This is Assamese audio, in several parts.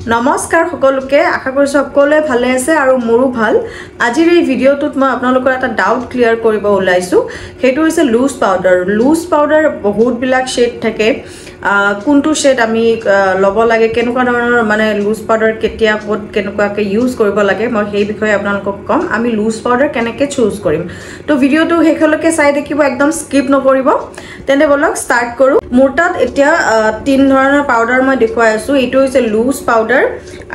নমস্কাৰ সকলোকে আশা কৰিছো সকলোৱে ভালে আছে আৰু মোৰো ভাল আজিৰ এই ভিডিঅ'টোত মই আপোনালোকৰ এটা ডাউট ক্লিয়াৰ কৰিব ওলাইছো হেতু হৈছে লুজ পাউডাৰ বহুত বিলাক শেড থাকে কোনটো শেড আমি লব লাগে কেনেকুৱা ধৰণৰ মানে লুজ পাউডাৰ কেতিয়া ক'ত কেনেকুৱাকে ইউজ কৰিব লাগে মই সেই বিষয়ে আপোনালোকক কম আমি লুজ পাউডাৰ কেনেকৈ চুজ কৰিম তো ভিডিঅ'টো হেকলৈকে চাই দেখিব একদম স্কিপ নকৰিব তেনে বলক স্টাৰ্ট কৰো মোৰ তাত এতিয়া তিন ধৰণৰ পাউডাৰ মই দেখুৱাই আছো এটো হৈছে লুজ পাউডাৰ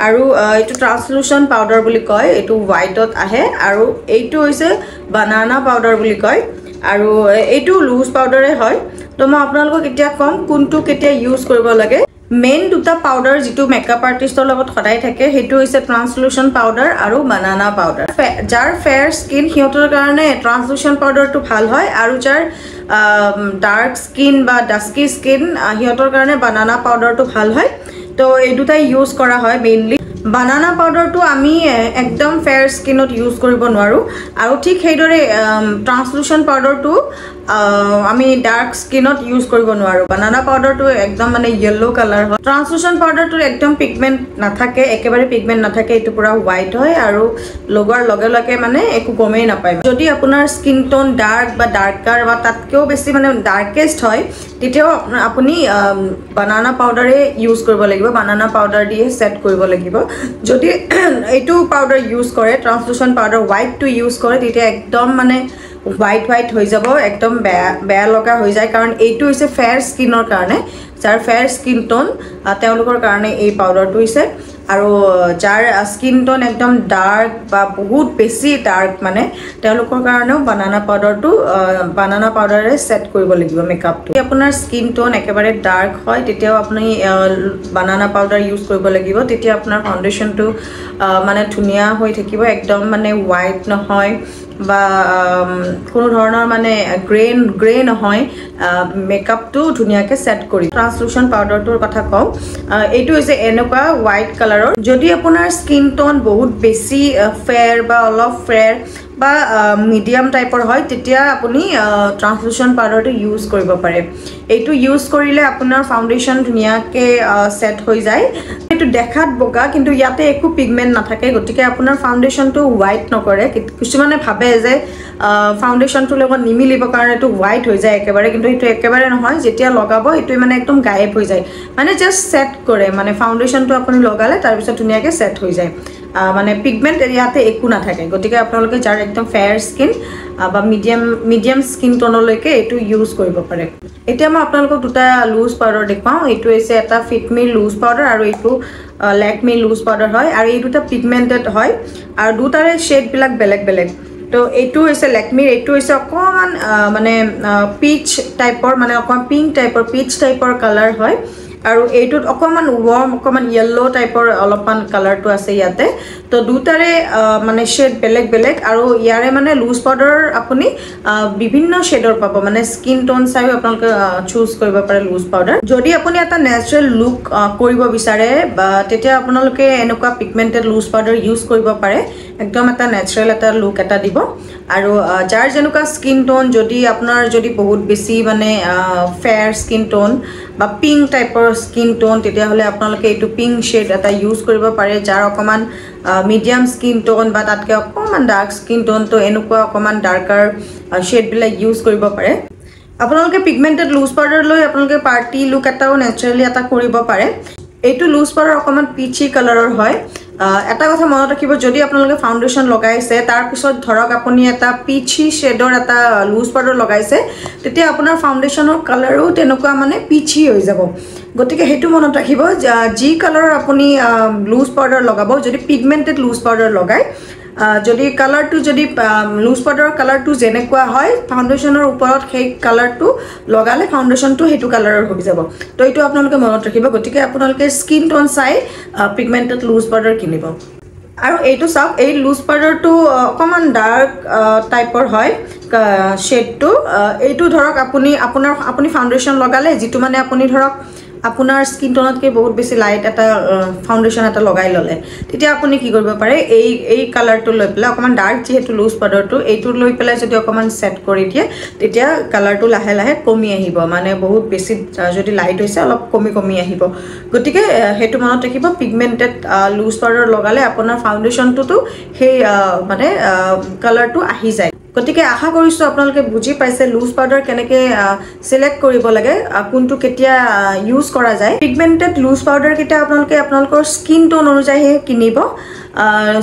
আৰু এটো ট্ৰান্সলুশন পাউডাৰ বুলি কয় এটো হোৱাইটত আহে আৰু এটো হৈছে বানানা পাউডাৰ বুলি কয় আৰু এটো লুজ পাউডাৰে হয় তো মই আপোনালোকক এতিয়া কম কোনটো কেতিয়া ইউজ কৰিব লাগে মেইন দুটা পাউডাৰ যেটো মেকআপ আৰ্টিষ্টৰ লগত সদায় থাকে হেতু হৈছে ট্ৰান্সলুশন পাউডাৰ আৰু বানানা পাউডাৰ যাৰ ফেয়াৰ স্কিন হিয়তৰ কাৰণে ট্ৰান্সলুশন পাউডাৰটো ভাল হয় আৰু যাৰ ডাৰ্ক স্কিন বা ডাস্কি স্কিন হিয়তৰ কাৰণে বানানা পাউডাৰটো ভাল হয় তো এই দুটাই ইউজ কৰা হয় মেইনলি বানানা পাউডাৰটো আমি একদম ফেয়াৰ স্কিনত ইউজ কৰিব নোৱাৰো আৰু ঠিক সেইদৰে ট্ৰান্সলুশন পাউডাৰটো আমি ডাৰ্ক স্কিনত ইউজ কৰিব নোৱাৰো বানানা পাউডাৰটো একদম মানে ইয়েলো কালাৰ হয় ট্ৰান্সলুশন পাউডাৰটো একদম পিগমেন্ট নাথাকে একেবাৰে পিগমেন্ট নাথাকে এটো পুৰা হোৱাইট হয় আৰু লগৰ লগে লগে মানে একো গমেই নাপায় যদি আপোনাৰ স্কিন টোন ডাৰ্ক বা ডাৰ্কাৰ বা তাতকেও বেছি মানে ডাৰ্কেষ্ট হয় তেতিয়াও আপুনি বানানা পাউডাৰে ইউজ কৰিব লাগিব বানানা পাউডাৰ দিয়ে সেট কৰিব লাগিব যদি এইটো পাউডাৰ ইউজ কৰে ট্ৰান্সলুশন পাউডাৰ হোৱাইট টু ইউজ কৰে তেতিয়া একদম মানে হোৱাইট হৈ যাব একদম বেয়া লগা হৈ যায় কাৰণ এইটো হৈছে ফেয়াৰ স্কিনৰ কাৰণে যাৰ ফেয়াৰ স্কিন টোন তেওঁলোকৰ কাৰণে এই পাউডাৰটো হৈছে আৰু যাৰ স্কিন টোন একদম ডাৰ্ক বা বহুত বেছি ডাৰ্ক মানে তেওঁলোকৰ কাৰণেও বানানা পাউডাৰে সেট কৰিব লাগিব মেকআপটো আপোনাৰ স্কিন টোন একেবাৰে ডাৰ্ক হয় তেতিয়াও আপুনি বানানা পাউডাৰ ইউজ কৰিব লাগিব তেতিয়া আপোনাৰ ফাউন্ডেশনটো মানে ধুনিয়া হৈ থাকিব একদম মানে হোৱাইট নহয় বা কোনো ধৰণৰ মানে গ্ৰে নহয় মেকআপটো ধুনিয়াকে সেট কৰি ট্ৰান্সলুশন পাউডাৰটোৰ কথা কও এইটো হৈছে এনেকুৱা হোৱাইট কালাৰৰ যদি আপোনাৰ স্কিন টোন বহুত বেছি ফেয়াৰ বা অলপ ফেয়াৰ বা মিডিয়াম টাইপৰ হয় তেতিয়া আপুনি ট্ৰান্সলুশন পাউডাৰটো ইউজ কৰিব পাৰে এইটো ইউজ কৰিলে আপোনাৰ ফাউন্ডেশন ধুনিয়াকে সেট হৈ যায় এটো দেখাত বগা কিন্তু ইয়াতে একো পিগমেন্ট নাথাকে গটিকে আপোনাৰ ফাউন্ডেশনটো হোৱাইট নকৰে কিছুমানে ভাবে যে ফাউন্ডেশনটো লগত নিমিলিব কাৰণ এটো হোৱাইট হৈ যায় একেবাৰে কিন্তু এটো একেবাৰে নহয় যেতিয়া লগাব এটো মানে একদম গায়েব হৈ যায় মানে জাস্ট সেট কৰে মানে ফাউন্ডেশনটো আপুনি লগালে তাৰ পিছত ধুনিয়াকে সেট হৈ যায় মানে পিগমেন্ট এৰিয়াতে একো নাথাকে গটিকে আপোনালোকে যাৰ একদম ফেয়াৰ স্কিন বা মিডিয়াম স্কিন টোনলৈকে এটো ইউজ কৰিব পাৰে এতিয়া মই আপোনালোকক দুটা লুজ পাউডাৰ দেখাও এটো হৈছে এটা ফিটমি লুজ পাউডাৰ আৰু এটো লেকমি লুজ পাউডাৰ হয় আৰু এই দুটা পিগমেন্টেড হয় আৰু দুটাৰে শেড বিলাক বেলেগ তো এটো হৈছে লেকমি এটো হৈছে অকমান মানে পিচ টাইপৰ মানে অকমান পিংক টাইপৰ পিচ টাইপৰ কালাৰ হয় আৰু এইটোত অকমান ওয়াৰ্ম অকমান ইয়েলো টাইপৰ অলপমান কালাৰটো আছে ইয়াতে তো দুটাৰে মানে শেড বেলেগ আৰু ইয়াৰে মানে লুজ পাউডাৰ আপুনি বিভিন্ন শেডৰ পাব মানে স্কিন টোন চাই আপোনালোকে চুজ কৰিব পাৰে লুজ পাউডাৰ যদি আপুনি এটা ন্যাচাৰাল লুক কৰিব বিচাৰে বা তেতিয়া আপোনালোকে এনেকুৱা পিগমেন্টেড লুজ পাউডাৰ ইউজ কৰিব পাৰে একদম এটা ন্যাচাৰাল এটা লুক এটা দিব আৰু যাৰ যেনেকুৱা স্কিন টোন যদি আপোনাৰ যদি বহুত বেছি মানে ফেয়াৰ স্কিন টোন বা পিংক টাইপৰ স্কিন টোন তেতিয়া হলে আপোনালোকে এটো পিংক শেড এটা ইউজ কৰিব পাৰে যাৰ অকমান মিডিয়াম স্কিন টোন বা তাতকে অকমান ডাৰ্ক স্কিন টোন তো এনেকুৱা অকমান ডাৰ্কাৰ শেড বিলাক ইউজ কৰিব পাৰে আপোনালোকে পিগমেন্টেড লুজ পাউডাৰ লৈ আপোনালোকে পাৰ্টি লুক এটাও ন্যাচাৰালি এটা কৰিব পাৰে এইটো লুজ পাউডাৰ অকমান পিচি কালাৰৰ হয় এটা কথা মনত ৰাখিব যদি আপোনালোকে ফাউন্ডেশন লগাইছে তাৰ পিছত ধৰক আপুনি এটা পিচি শেডৰ এটা লুজ পাউডাৰ লগাইছে তেতিয়া আপোনাৰ ফাউন্ডেশনৰ কালাৰো তেনেকুৱা মানে পিচি হৈ যাব গটিকে হেতু মনত ৰাখিব জি কালাৰৰ আপুনি লুজ পাউডাৰ লগাব যদি পিগমেন্টেড লুজ পাউডাৰ লগাই যদি কালাৰটো যদি লুজ পাউডাৰৰ কালাৰটো যেনেকুৱা হয় ফাউন্ডেশনৰ ওপৰত সেই কালাৰটো লগালে ফাউন্ডেশনটো হেতু কালাৰৰ হৈ যাব তো এটো আপোনালোকে মনত ৰাখিব গটিকে আপোনালোকে স্কিন টোন চাই পিগমেন্টেড লুজ পাউডাৰ কিনিব আৰু এইটো চাওক এই লুজ পাউডাৰটো অকমান ডাৰ্ক টাইপৰ হয় শেডটো এইটো ধৰক আপুনি ফাউন্ডেশন লগালে যেটো মানে আপুনি ধৰক আপোনাৰ স্কিন টোনতকৈ বহুত বেছি লাইট এটা ফাউণ্ডেশ্যন এটা লগাই ল'লে তেতিয়া আপুনি কি কৰিব পাৰে এই কালাৰটো লৈ পেলাই অকণমান ডাৰ্ক যিহেতু লুজ পাউডাৰটো এইটো লৈ পেলাই যদি অকণমান ছেট কৰি দিয়ে তেতিয়া কালাৰটো লাহে লাহে কমি আহিব মানে বহুত বেছি যদি লাইট হৈছে অলপ কমি আহিব গতিকে সেইটো মনত ৰাখিব পিগমেণ্টেড লুজ পাউডাৰ লগালে আপোনাৰ ফাউণ্ডেশ্যনটোতো সেই মানে কালাৰটো আহি যায় গতিকে আশা কৰিছোঁ আপোনালোকে বুজি পাইছে লুজ পাউডাৰ কেনেকৈ চিলেক্ট কৰিব লাগে কোনটো কেতিয়া ইউজ কৰা যায় পিগমেণ্টেড লুজ পাউডাৰ কেইটা আপোনালোকে আপোনালোকৰ স্কিন টোন অনুযায়ীহে কিনিব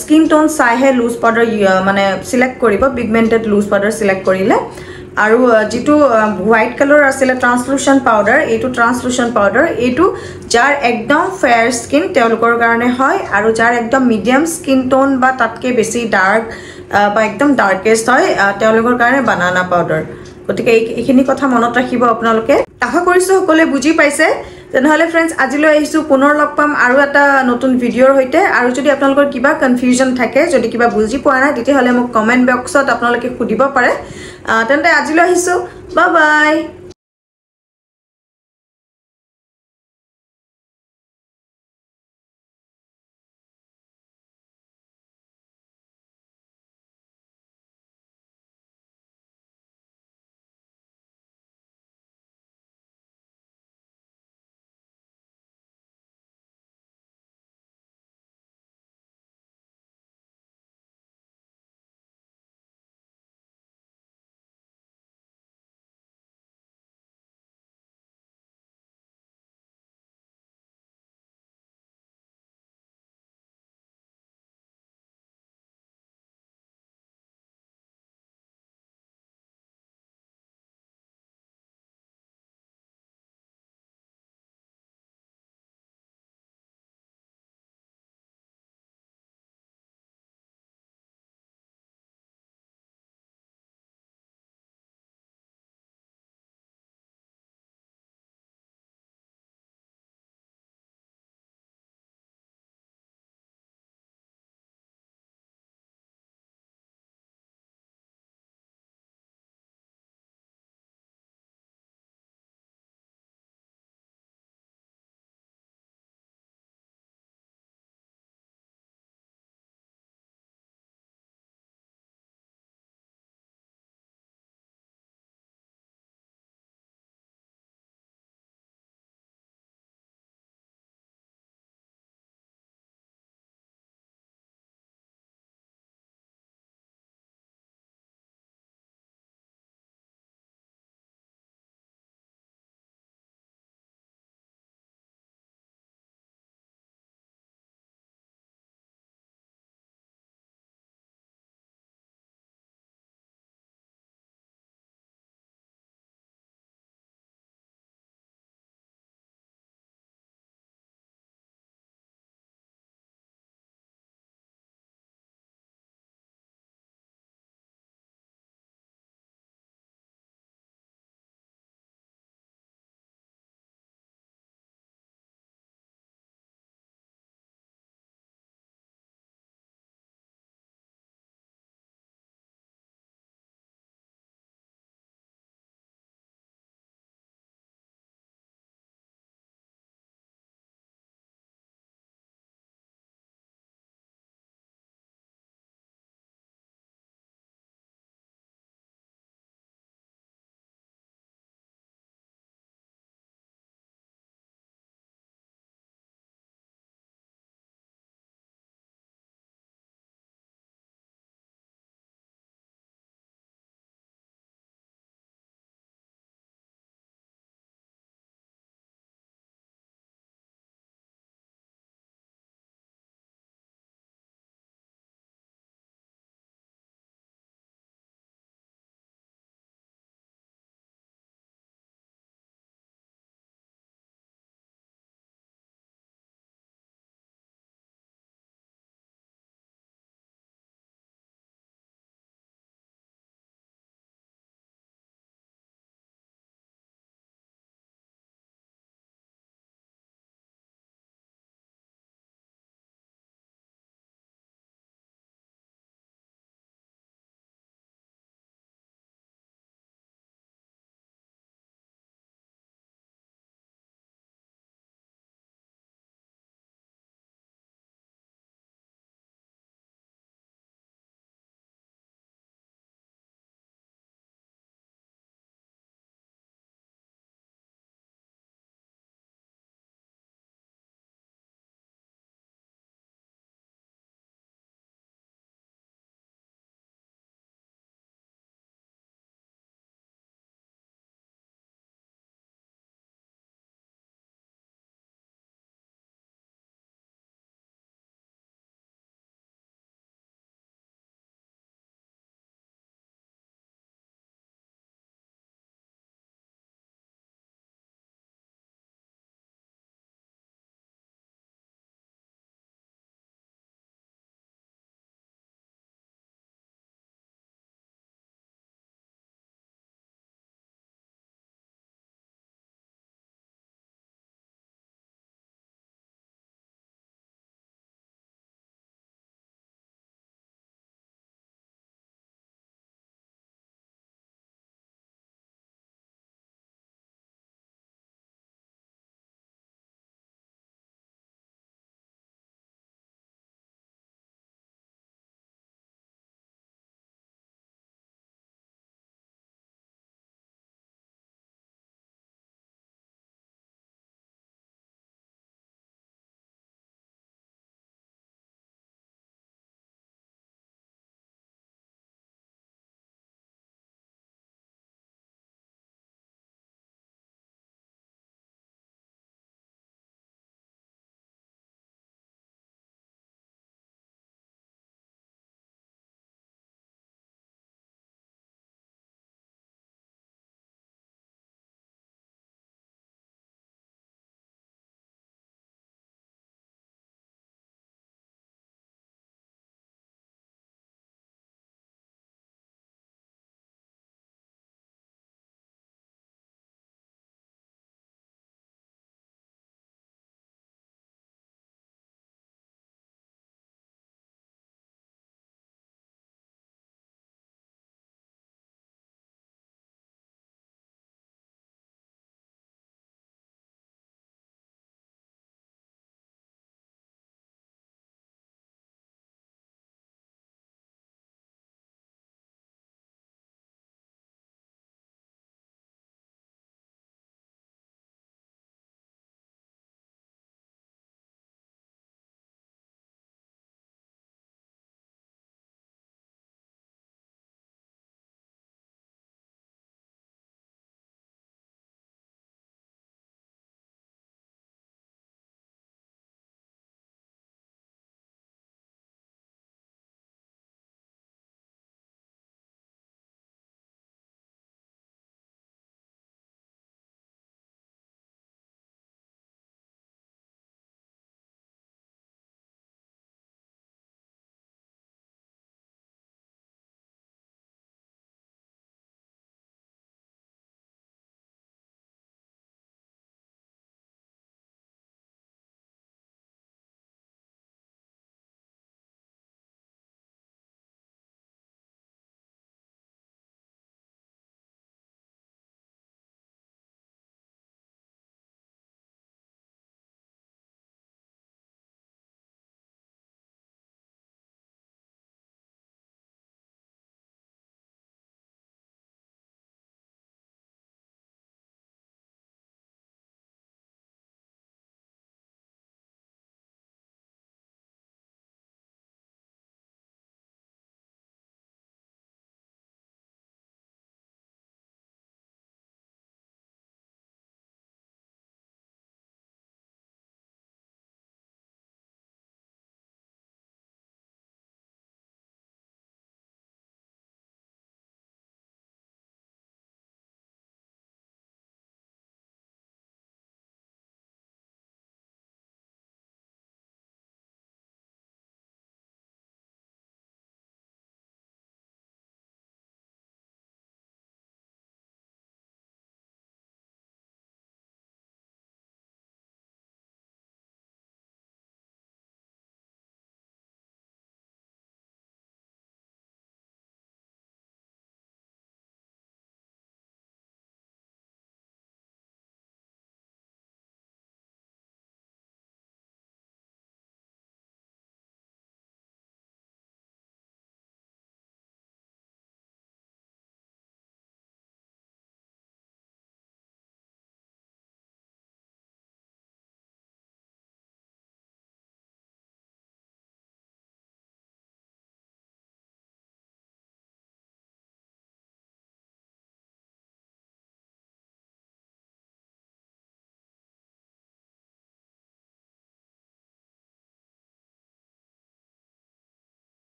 স্কিন টোন চাইহে লুজ পাউডাৰ মানে চিলেক্ট কৰিব পিগমেণ্টেড লুজ পাউডাৰ চিলেক্ট কৰিলে আৰু যেটো হোৱাইট কালাৰ আছিল ট্ৰান্সলুচেন পাউডাৰ এইটো ট্ৰান্সলুচেন পাউডাৰ এইটো যাৰ একদম ফেয়াৰ স্কিন তেওঁলোকৰ কাৰণে হয় আৰু যাৰ একদম মিডিয়াম স্কিন টোন বা তাতকৈ বেছি ডাৰ্ক বা একদম ডাৰ্কেষ্ট হয় তেওঁলোকৰ কাৰণে বানানা পাউডাৰ গতিকে এইখিনি কথা মনত ৰাখিব আপোনালোকে আশা কৰিছোঁ সকলোৱে বুজি পাইছে তেনেহ'লে ফ্ৰেণ্ডছ আজিলৈ আহিছোঁ পুনৰ লগ পাম আৰু এটা নতুন ভিডিঅ'ৰ সৈতে আৰু যদি আপোনালোকৰ কিবা কনফিউজন থাকে যদি কিবা বুজি পোৱা নাই তেতিয়াহ'লে মোক কমেণ্ট বক্সত আপোনালোকে সুধিব পাৰে তেন্তে আজিলৈ আহিছোঁ বাই বাই